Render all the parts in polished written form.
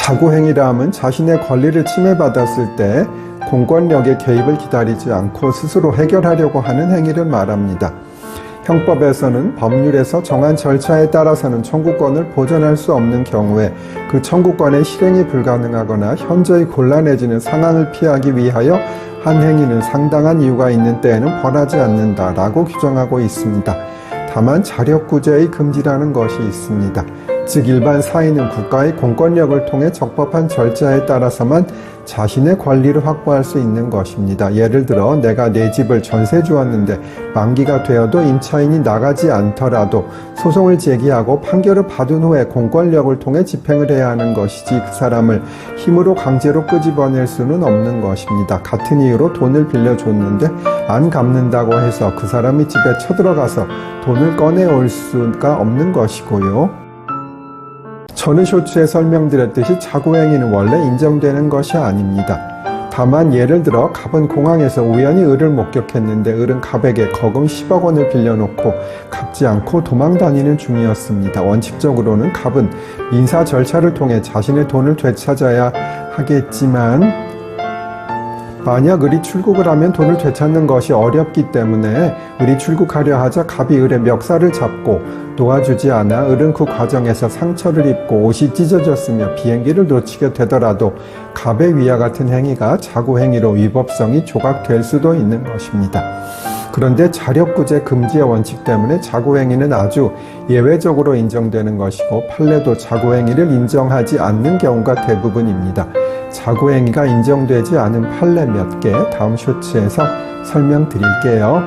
자구행위라 함은 자신의 권리를 침해받았을 때 공권력의 개입을 기다리지 않고 스스로 해결하려고 하는 행위를 말합니다. 형법에서는 법률에서 정한 절차에 따라서는 청구권을 보전할 수 없는 경우에 그 청구권의 실행이 불가능하거나 현저히 곤란해지는 상황을 피하기 위하여 한 행위는 상당한 이유가 있는 때에는 벌하지 않는다라고 규정하고 있습니다. 다만 자력구제의 금지라는 것이 있습니다. 즉 일반 사인은 국가의 공권력을 통해 적법한 절차에 따라서만 자신의 권리를 확보할 수 있는 것입니다. 예를 들어 내가 내 집을 전세 주었는데 만기가 되어도 임차인이 나가지 않더라도 소송을 제기하고 판결을 받은 후에 공권력을 통해 집행을 해야 하는 것이지 그 사람을 힘으로 강제로 끄집어낼 수는 없는 것입니다. 같은 이유로 돈을 빌려줬는데 안 갚는다고 해서 그 사람이 집에 쳐들어가서 돈을 꺼내올 수가 없는 것이고요. 전의 쇼츠에 설명드렸듯이 자구행위는 원래 인정되는 것이 아닙니다. 다만 예를 들어 갑은 공항에서 우연히 을을 목격했는데 을은 갑에게 거금 10억 원을 빌려놓고 갚지 않고 도망다니는 중이었습니다. 원칙적으로는 갑은 민사 절차를 통해 자신의 돈을 되찾아야 하겠지만 만약 을이 출국을 하면 돈을 되찾는 것이 어렵기 때문에 을이 출국하려 하자 갑이 을의 멱살을 잡고 놓아주지 않아 을은 그 과정에서 상처를 입고 옷이 찢어졌으며 비행기를 놓치게 되더라도 갑의 위와 같은 행위가 자구행위로 위법성이 조각될 수도 있는 것입니다. 그런데 자력구제 금지의 원칙 때문에 자구행위는 아주 예외적으로 인정되는 것이고 판례도 자구행위를 인정하지 않는 경우가 대부분입니다. 자구행위가 인정되지 않은 판례 몇 개 다음 쇼츠에서 설명드릴게요.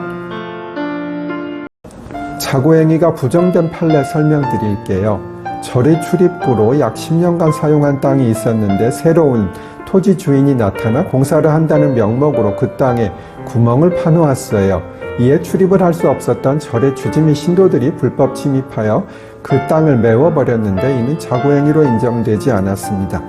자구행위가 부정된 판례 설명드릴게요. 절의 출입구로 약 10년간 사용한 땅이 있었는데 새로운 토지 주인이 나타나 공사를 한다는 명목으로 그 땅에 구멍을 파놓았어요. 이에 출입을 할 수 없었던 절의 주지 및 신도들이 불법 침입하여 그 땅을 메워버렸는데 이는 자구행위로 인정되지 않았습니다.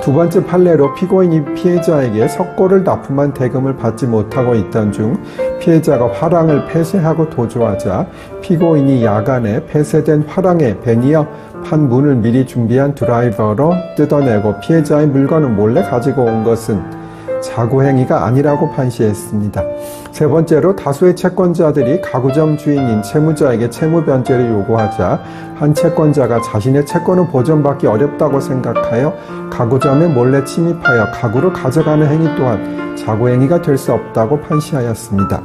두 번째 판례로 피고인이 피해자에게 석고를 납품한 대금을 받지 못하고 있던 중 피해자가 화랑을 폐쇄하고 도주하자 피고인이 야간에 폐쇄된 화랑의 베니어 판 문을 미리 준비한 드라이버로 뜯어내고 피해자의 물건을 몰래 가지고 온 것은 자구행위가 아니라고 판시했습니다. 세 번째로 다수의 채권자들이 가구점 주인인 채무자에게 채무 변제를 요구하자 한 채권자가 자신의 채권을 보전받기 어렵다고 생각하여 가구점에 몰래 침입하여 가구를 가져가는 행위 또한 자구행위가 될 수 없다고 판시하였습니다.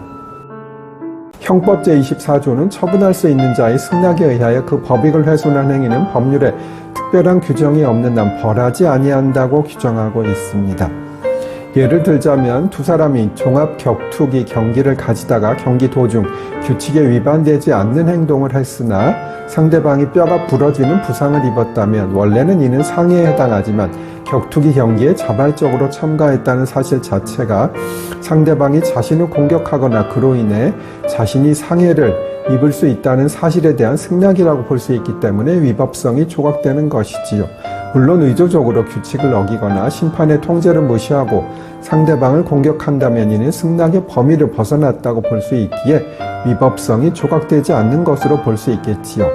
형법 제24조는 처분할 수 있는 자의 승낙에 의하여 그 법익을 훼손한 행위는 법률에 특별한 규정이 없는 한 벌하지 아니한다고 규정하고 있습니다. 예를 들자면 두 사람이 종합 격투기 경기를 가지다가 경기 도중 규칙에 위반되지 않는 행동을 했으나 상대방이 뼈가 부러지는 부상을 입었다면 원래는 이는 상해에 해당하지만 격투기 경기에 자발적으로 참가했다는 사실 자체가 상대방이 자신을 공격하거나 그로 인해 자신이 상해를 입을 수 있다는 사실에 대한 승낙이라고 볼 수 있기 때문에 위법성이 조각되는 것이지요. 물론 의도적으로 규칙을 어기거나 심판의 통제를 무시하고 상대방을 공격한다면 이는 승낙의 범위를 벗어났다고 볼 수 있기에 위법성이 조각되지 않는 것으로 볼 수 있겠지요.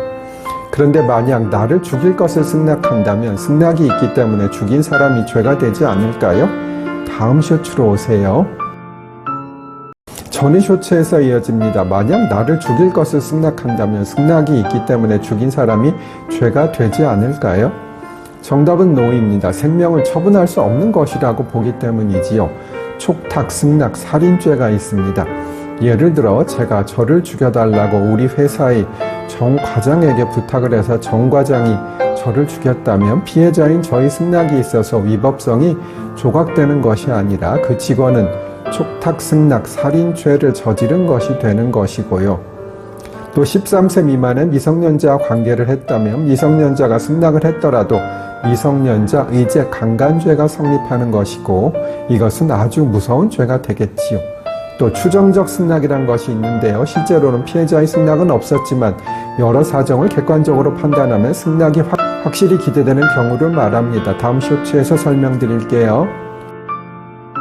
그런데 만약 나를 죽일 것을 승낙한다면 승낙이 있기 때문에 죽인 사람이 죄가 되지 않을까요? 다음 쇼츠로 오세요. 전의 쇼츠에서 이어집니다. 만약 나를 죽일 것을 승낙한다면 승낙이 있기 때문에 죽인 사람이 죄가 되지 않을까요? 정답은 노입니다. 생명을 처분할 수 없는 것이라고 보기 때문이지요. 촉탁, 승낙, 살인죄가 있습니다. 예를 들어 제가 저를 죽여달라고 우리 회사의 정 과장에게 부탁을 해서 정 과장이 저를 죽였다면 피해자인 저의 승낙이 있어서 위법성이 조각되는 것이 아니라 그 직원은 촉탁, 승낙, 살인죄를 저지른 것이 되는 것이고요. 또 13세 미만의 미성년자와 관계를 했다면 미성년자가 승낙을 했더라도 미성년자 의제 강간죄가 성립하는 것이고 이것은 아주 무서운 죄가 되겠지요. 또 추정적 승낙이란 것이 있는데요. 실제로는 피해자의 승낙은 없었지만 여러 사정을 객관적으로 판단하면 승낙이 확실히 기대되는 경우를 말합니다. 다음 쇼츠에서 설명드릴게요.